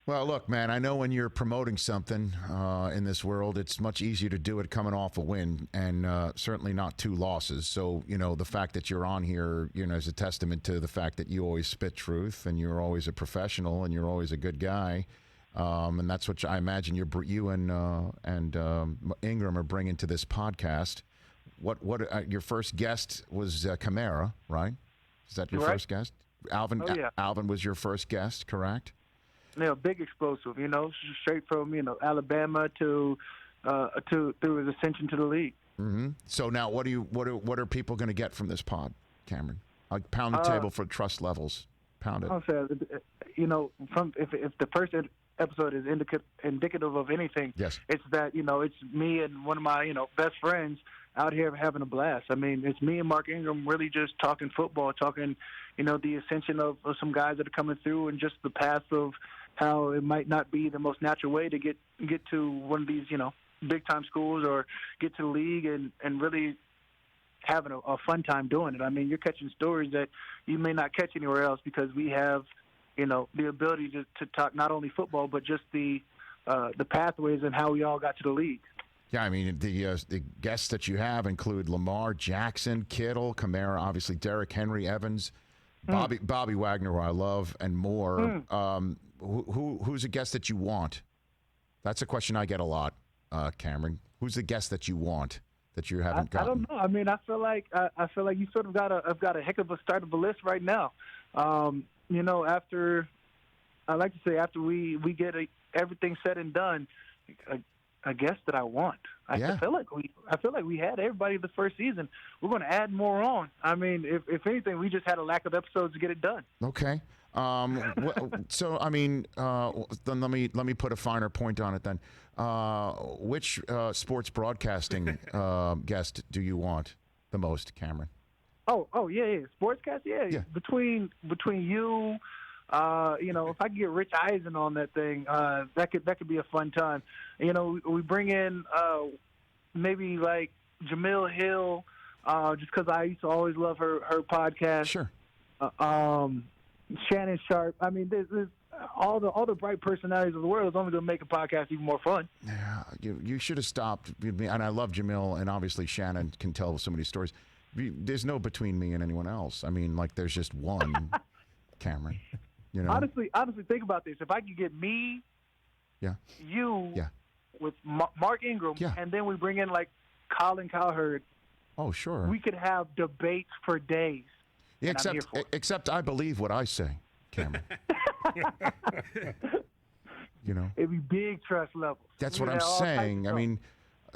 Well, look, man, I know when you're promoting something in this world, it's much easier to do it coming off a win and certainly not 2 losses. So, the fact that you're on here, is a testament to the fact that you always spit truth and you're always a professional and you're always a good guy. And that's what I imagine you and Ingram are bringing to this podcast. What your first guest was Kamara, right? Is that your first guest? Alvin? Oh, yeah. Alvin was your first guest, correct? Yeah, big explosive, straight from, Alabama to through his ascension to the league. Mm-hmm. So now what are people going to get from this pod, Cameron? Like pound the table for Truss Levelz. Pound it. I'll say, if the first episode is indicative of anything, yes, it's that, it's me and one of my, best friends out here having a blast. I mean, it's me and Mark Ingram really just talking football, talking, the ascension of some guys that are coming through and just the path of how it might not be the most natural way to get to one of these, big-time schools or get to the league and really having a fun time doing it. I mean, you're catching stories that you may not catch anywhere else because we have, the ability to talk not only football but just the pathways and how we all got to the league. Yeah, I mean, the guests that you have include Lamar Jackson, Kittle, Kamara, obviously Derrick Henry, Evans, Bobby Wagner, who I love, and more. Who's a guest that you want? That's a question I get a lot, Cameron. Who's the guest that you want that you haven't gotten? I don't know. I mean, I feel like you sort of got a heck of a start of a list right now. After we get everything said and done, a guest that I want. I feel like we had everybody the first season. We're going to add more on. I mean, if anything, we just had a lack of episodes to get it done. Okay. So I mean, then let me put a finer point on it. Then, which sports broadcasting guest do you want the most, Cameron? Oh yeah, sportscast. Yeah. Between you. If I could get Rich Eisen on that thing, that could be a fun time. We bring in maybe like Jamil Hill, just because I used to always love her podcast. Sure. Shannon Sharp. I mean, there's all the bright personalities of the world is only going to make a podcast even more fun. Yeah, you should have stopped. And I love Jamil, and obviously Shannon can tell so many stories. There's no between me and anyone else. I mean, like there's just one, Cameron. Honestly, think about this. If I could get me, you, with Mark Ingram, and then we bring in like Colin Cowherd. Oh, sure. We could have debates for days. Yeah, except I believe what I say, Cameron. It'd be big Truss Levelz. That's what I'm saying. I mean,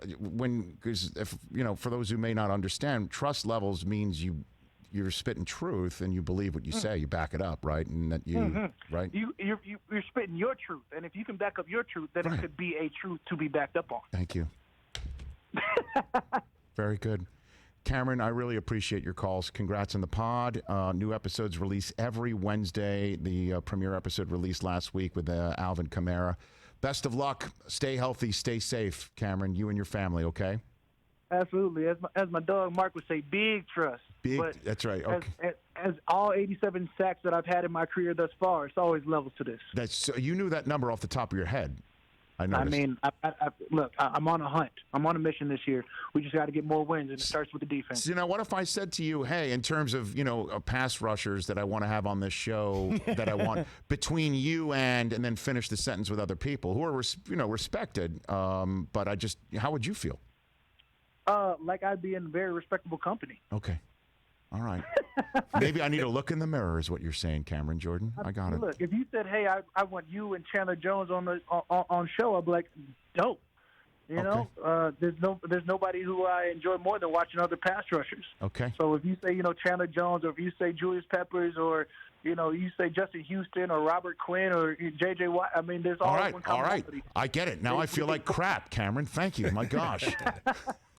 because for those who may not understand, Truss Levelz means you're spitting truth and you believe what you say, you back it up, right? And that you, right? You're spitting your truth, and if you can back up your truth, then it could be a truth to be backed up on. Thank you. Very good. Cameron, I really appreciate your calls. Congrats on the pod. New episodes release every Wednesday. The premiere episode released last week with Alvin Kamara. Best of luck. Stay healthy. Stay safe, Cameron. You and your family, okay? Absolutely. As my dog Mark would say, big trust. That's right. Okay. As all 87 sacks that I've had in my career thus far, it's always levels to this. So you knew that number off the top of your head. I mean, look, I'm on a hunt. I'm on a mission this year. We just got to get more wins, and it starts with the defense. So, what if I said to you, hey, in terms of, pass rushers that I want to have on this show, that I want between you and then finish the sentence with other people who are, respected, but how would you feel? Like I'd be in very respectable company. Okay. All right. Maybe I need to look in the mirror is what you're saying, Cameron Jordan. I got it. Look, if you said, hey, I want you and Chandler Jones on show, I'd be like, dope. There's nobody who I enjoy more than watching other pass rushers. Okay. So if you say, Chandler Jones, or if you say Julius Peppers, or, you say Justin Houston or Robert Quinn or J.J. Watt, I mean, there's always one commonality. All right. I get it. Now I feel like crap, Cameron. Thank you. My gosh.